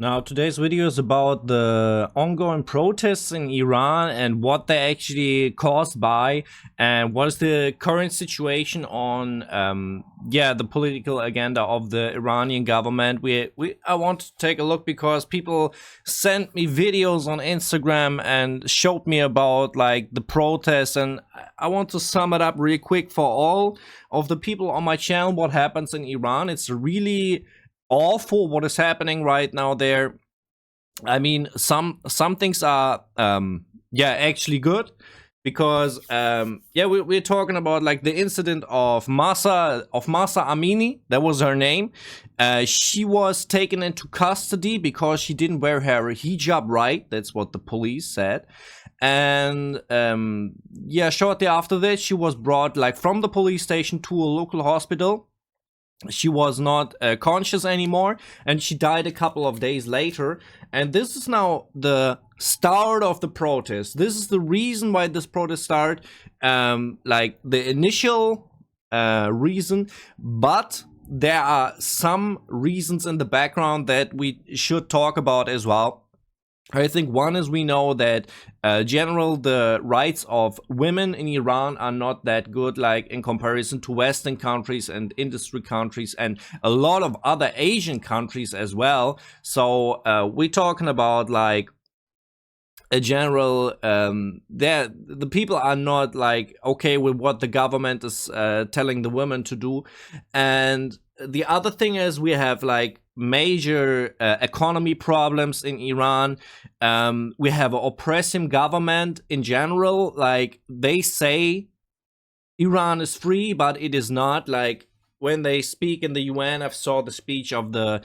Now, today's video is about the ongoing protests in Iran and what they're actually caused by, and what is the current situation on, the political agenda of the Iranian government. I want to take a look because people sent me videos on Instagram and showed me about like the protests, and I want to sum it up really quick for all of the people on my channel. What happens in Iran? It's really awful what is happening right now there. I mean, some things are actually good, because we're talking about like the incident of Mahsa Amini. That was her name. She was taken into custody because she didn't wear her hijab right. That's what the police said. And shortly after that, she was brought like from the police station to a local hospital. She was not conscious anymore, and she died a couple of days later. And this is now the start of the protest. This is the reason why this protest started, like the initial reason, but there are some reasons in the background that we should talk about as well. I think one is, we know that general the rights of women in Iran are not that good, like in comparison to Western countries and industry countries and a lot of other Asian countries as well. So we're talking about like a general the people are not like okay with what the government is telling the women to do. And the other thing is, we have like major economy problems in Iran. We have an oppressing government in general. Like, they say Iran is free, but it is not. Like, when they speak in the UN, I've saw the speech of the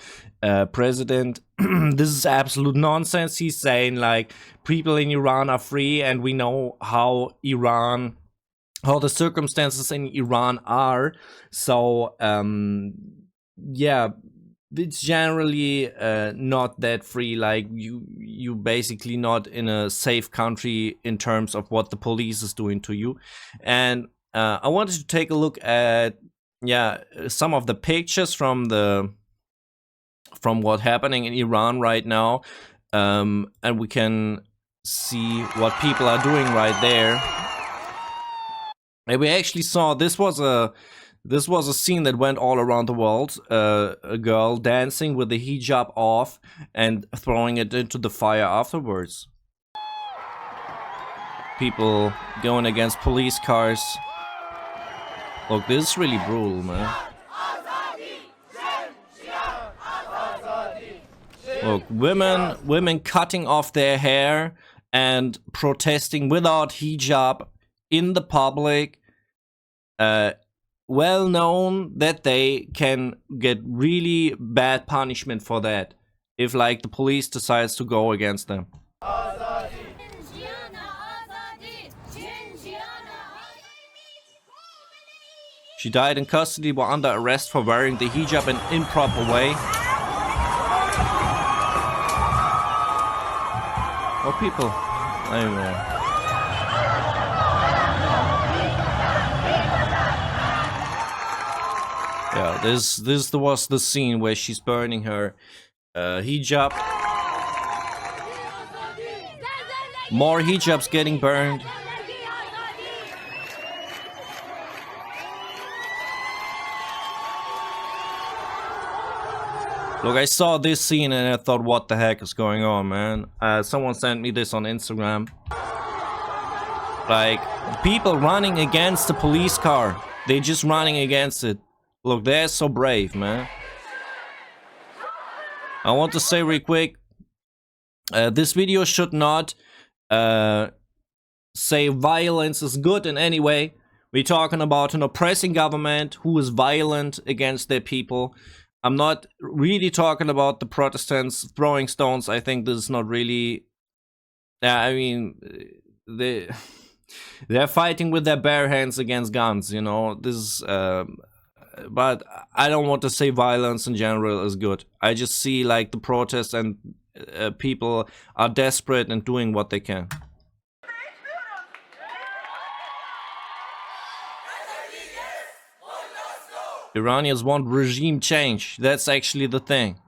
president. This is absolute nonsense. He's saying like people in Iran are free, and we know how the circumstances in Iran are. So it's generally not that free. Like, you basically not in a safe country in terms of what the police is doing to you. And I wanted to take a look at some of the pictures from what's happening in Iran right now, and we can see what people are doing right there. And we actually saw this was a scene that went all around the world. A girl dancing with the hijab off and throwing it into the fire afterwards. People going against police cars. Look, this is really brutal, man. Look, women cutting off their hair and protesting without hijab in the public. Well known that they can get really bad punishment for that if like the police decides to go against them. She died in custody while under arrest for wearing the hijab in an improper way. Oh, people. Anyway. Yeah, this was the scene where she's burning her hijab. More hijabs getting burned. Look, I saw this scene and I thought, what the heck is going on, man? Someone sent me this on Instagram. Like, people running against the police car. They're just running against it. Look, they're so brave, man. I want to say real quick, this video should not say violence is good in any way. We're talking about an oppressing government who is violent against their people. I'm not really talking about the Protestants throwing stones. I think this is not really... I mean, they're fighting with their bare hands against guns, you know. This is... but I don't want to say violence in general is good. I just see like the protests and people are desperate and doing what they can. Iranians want regime change. That's actually the thing.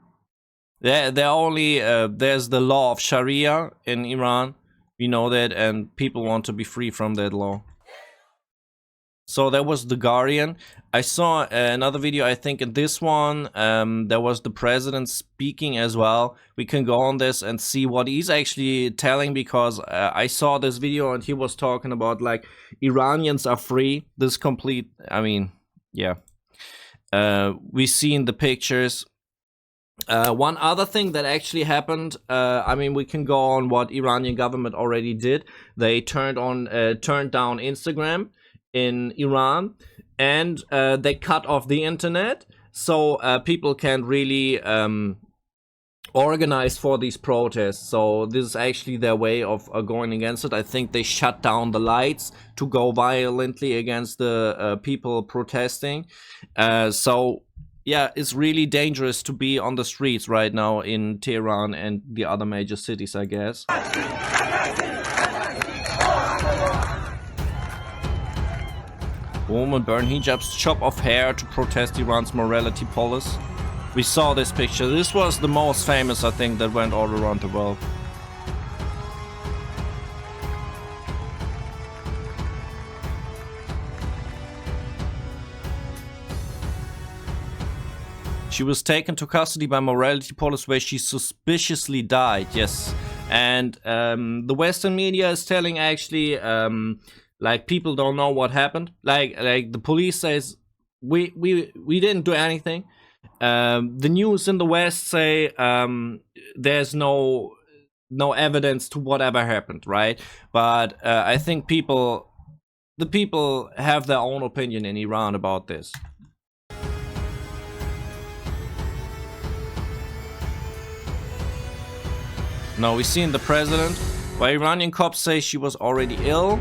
They're only there's the law of Sharia in Iran. We know that, and people want to be free from that law. So that was the Guardian. I saw another video, I think in this one, there was the president speaking as well. We can go on this and see what he's actually telling, because I saw this video and he was talking about like Iranians are free. This complete, I mean, yeah. We seen the pictures. One other thing that actually happened, I mean, we can go on what Iranian government already did. They turned down Instagram in Iran, and they cut off the internet, so people can't really organize for these protests. So this is actually their way of going against it. I think they shut down the lights to go violently against the people protesting. So yeah, it's really dangerous to be on the streets right now in Tehran and the other major cities, I guess. Women burn hijabs, chop off hair to protest Iran's morality policy. We saw this picture. This was the most famous, I think, that went all around the world. She was taken to custody by morality police where she suspiciously died, yes. And the Western media is telling actually, like, people don't know what happened. Like the police says, we didn't do anything. The news in the West say there's no evidence to whatever happened, right? But I think the people have their own opinion in Iran about this. Now we seen the president. While Iranian cops say she was already ill,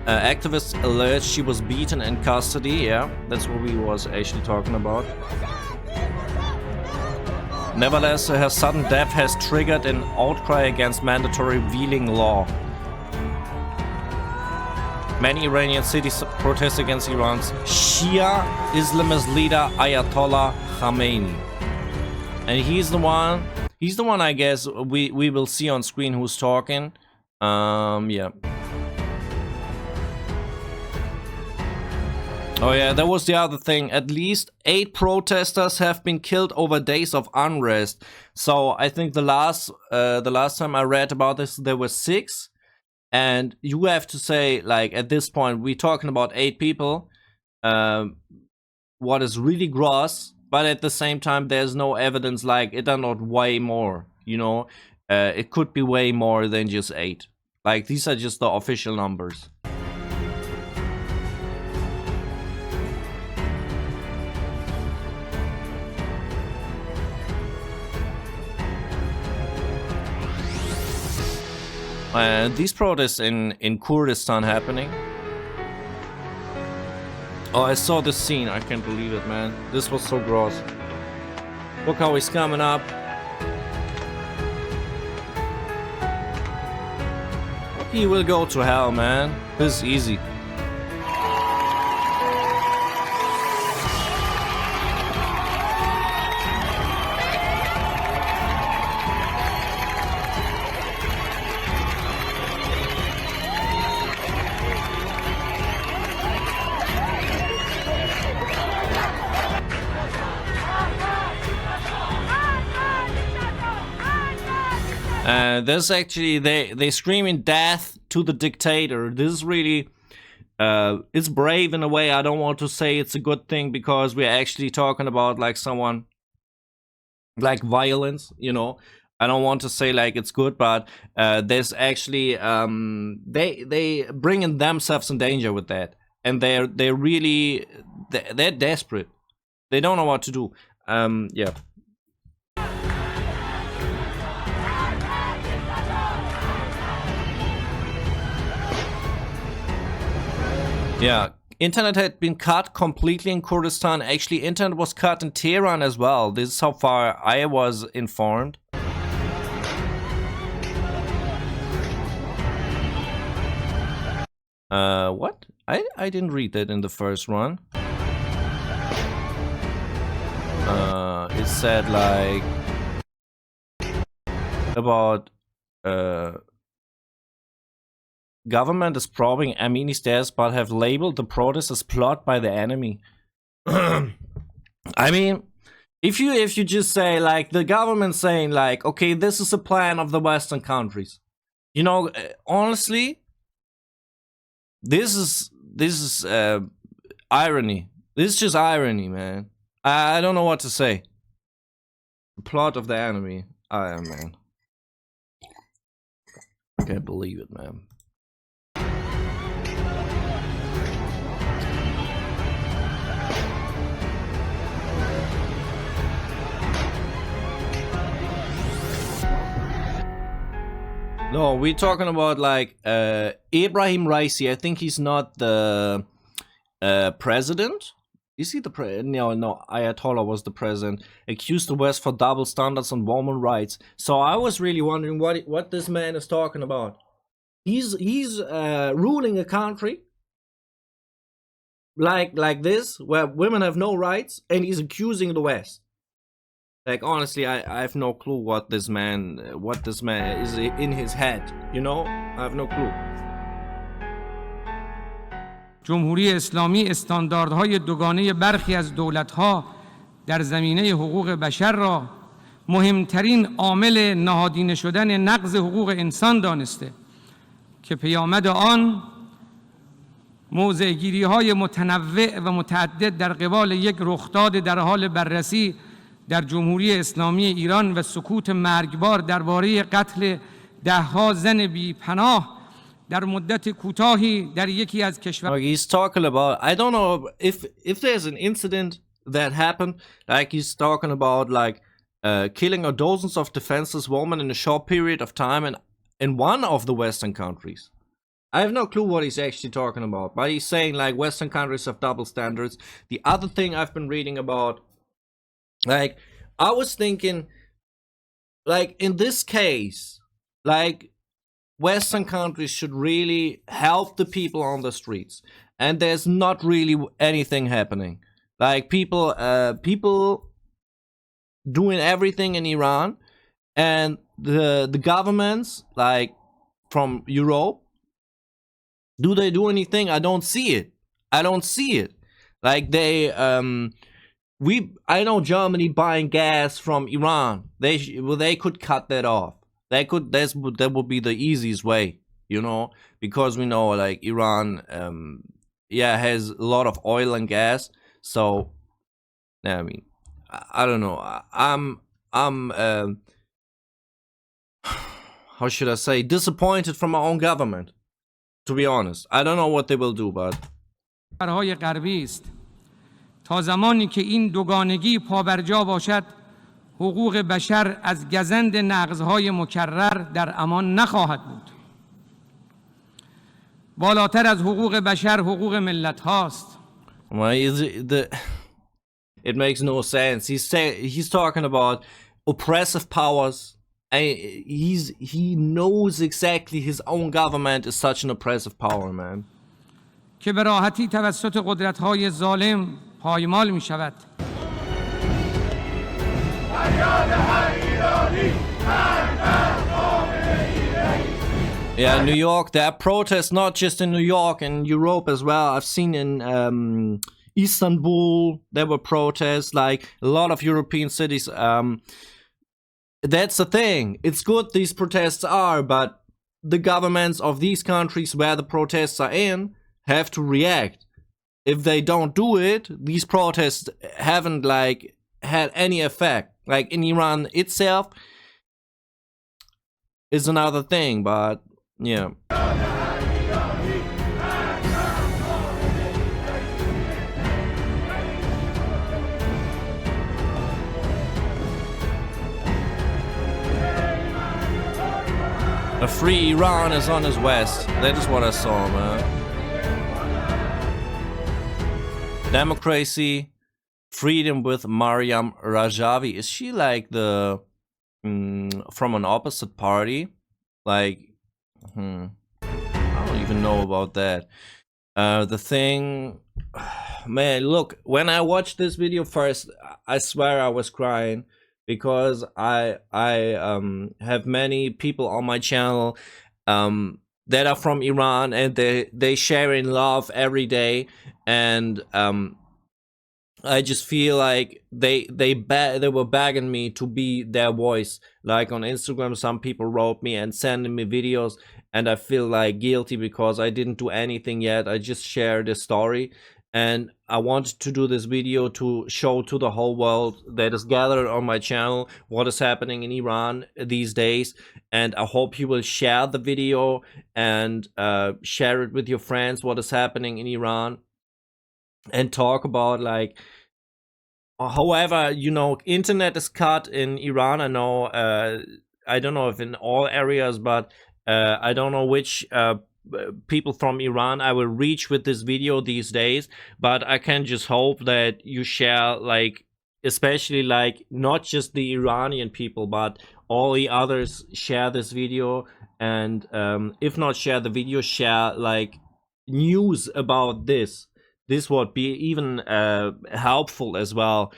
activists allege she was beaten in custody. Yeah, that's what we was actually talking about. Nevertheless, her sudden death has triggered an outcry against mandatory veiling law. Many Iranian cities protest against Iran's Shia Islamist leader Ayatollah Khamenei. And he's the one, I guess, we will see on screen who's talking. Yeah. Oh yeah, that was the other thing. At least 8 protesters have been killed over days of unrest. So I think the last time I read about this, there were 6. And you have to say, like, at this point, we're talking about 8 people. What is really gross, but at the same time, there's no evidence, like, it are not way more, you know? It could be way more than just 8. Like, these are just the official numbers. These protests in Kurdistan happening. Oh, I saw this scene. I can't believe it, man. This was so gross. Look how he's coming up. He will go to hell, man. This is easy. This actually, they screaming death to the dictator. This is really, it's brave in a way. I don't want to say it's a good thing, because we're actually talking about like someone, like violence, you know. I don't want to say like it's good, but there's actually, they bringing themselves in danger with that, and they're really, they're desperate. They don't know what to do. Yeah. Yeah, internet had been cut completely in Kurdistan. Actually, internet was cut in Tehran as well. This is how far I was informed. What? I didn't read that in the first one. It said like about government is probing Amini's death, but have labeled the protest as plot by the enemy. I mean, if you just say like the government saying like, okay, this is a plan of the Western countries, you know, honestly, this is irony. This is just irony, man. I don't know what to say. The plot of the enemy. Man, I can't believe it, man. No, we're talking about like Ibrahim Raisi. I think he's not the president. Is he the president? No, Ayatollah was the president. Accused the West for double standards on women's rights. So I was really wondering what this man is talking about. He's ruling a country like this, where women have no rights, and he's accusing the West. Like, honestly, I have no clue what this man is in his head, you know? I have no clue. جمهوری اسلامی استانداردهای دوگانه برخی از دولت‌ها در زمینه حقوق بشر را مهمترین عامل نهادینه شدن نقض حقوق انسان دانسته که پیامد آن موضع‌گیری‌های متنوع و متعدد در قبال یک رخداد در حال بررسی در جمهوری اسلامی ایران و سکوت مرگبار درباره قتل ده‌ها زن بی‌پناه در مدت کوتاهی در یکی از کشورها. He's talking about, I don't know if there's an incident that happened, like he's talking about like killing dozens of defenseless women in a short period of time in one of the Western countries. I have no clue what he's actually talking about, but he's saying like Western countries have double standards. The other thing I've been reading about, like, I was thinking, like, in this case, like, Western countries should really help the people on the streets, and there's not really anything happening. Like, people doing everything in Iran, and the governments, like, from Europe, do they do anything? I don't see it. Like, I know Germany buying gas from Iran. They could cut that off. That would be the easiest way, you know, because we know like Iran, has a lot of oil and gas. So, I mean, I don't know. I'm how should I say, disappointed from my own government, to be honest. I don't know what they will do, but تا زمانی که این دوگانگی پابرجا باشد حقوق بشر از گزند نقض‌های مکرر در امان نخواهد بود. بالاتر از حقوق بشر حقوق ملت هاست. It makes no sense. He's talking about oppressive powers. He knows exactly his own government is such an oppressive power, man. که به راحتی توسط قدرت‌های ظالم پایمال می‌شود. Yeah, New York, there are protests not just in New York, in Europe as well. I've seen in Istanbul, there were protests, like a lot of European cities. That's the thing. It's good these protests are, but the governments of these countries where the protests are in have to react. If they don't do it, these protests haven't like had any effect. Like in Iran itself is another thing, but yeah. A free Iran is on his west. That is what I saw, man. Democracy, freedom with Maryam Rajavi. Is she like the from an opposite party? Like, I don't even know about that. The thing, man, look, when I watched this video first, I swear I was crying because I have many people on my channel that are from Iran, and they share in love every day, and I just feel like they were begging me to be their voice. Like on Instagram, some people wrote me and sending me videos, and I feel like guilty because I didn't do anything yet. I just shared the story, and I wanted to do this video to show to the whole world that is gathered on my channel what is happening in Iran these days. And I hope you will share the video and share it with your friends what is happening in Iran, and talk about, like, however, internet is cut in Iran. I know, I don't know if in all areas, but I don't know which people from Iran I will reach with this video these days, but I can just hope that you share, like, especially, like, not just the Iranian people, but all the others share this video. And if not share the video, share, like, news about this would be even helpful as well.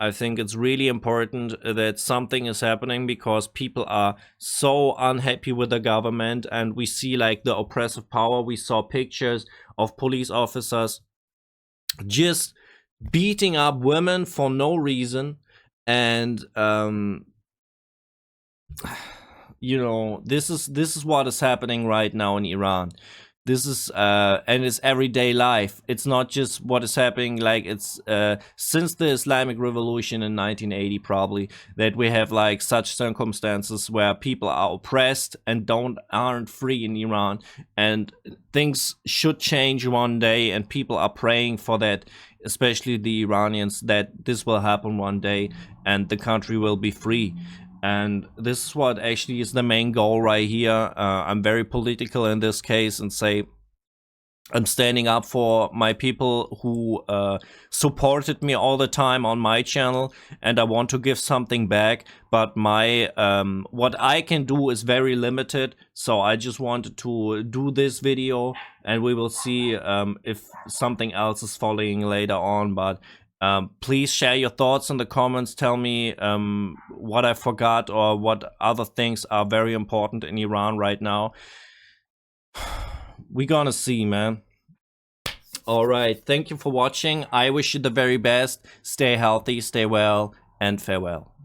I think it's really important that something is happening, because people are so unhappy with the government, and we see, like, the oppressive power. We saw pictures of police officers just beating up women for no reason. And this is what is happening right now in Iran. This is and it's everyday life. It's not just what is happening, like, it's since the Islamic Revolution in 1980 probably, that we have, like, such circumstances where people are oppressed and aren't free in Iran. And things should change one day, and people are praying for that, especially the Iranians, that this will happen one day and the country will be free. And this is what actually is the main goal right here. I'm very political in this case, and say I'm standing up for my people who supported me all the time on my channel, and I want to give something back. But my what I can do is very limited, so I just wanted to do this video, and we will see if something else is following later on. But please share your thoughts in the comments. Tell me what I forgot, or what other things are very important in Iran right now. We're gonna see, man. All right, thank you for watching. I wish you the very best. Stay healthy, stay well, and farewell.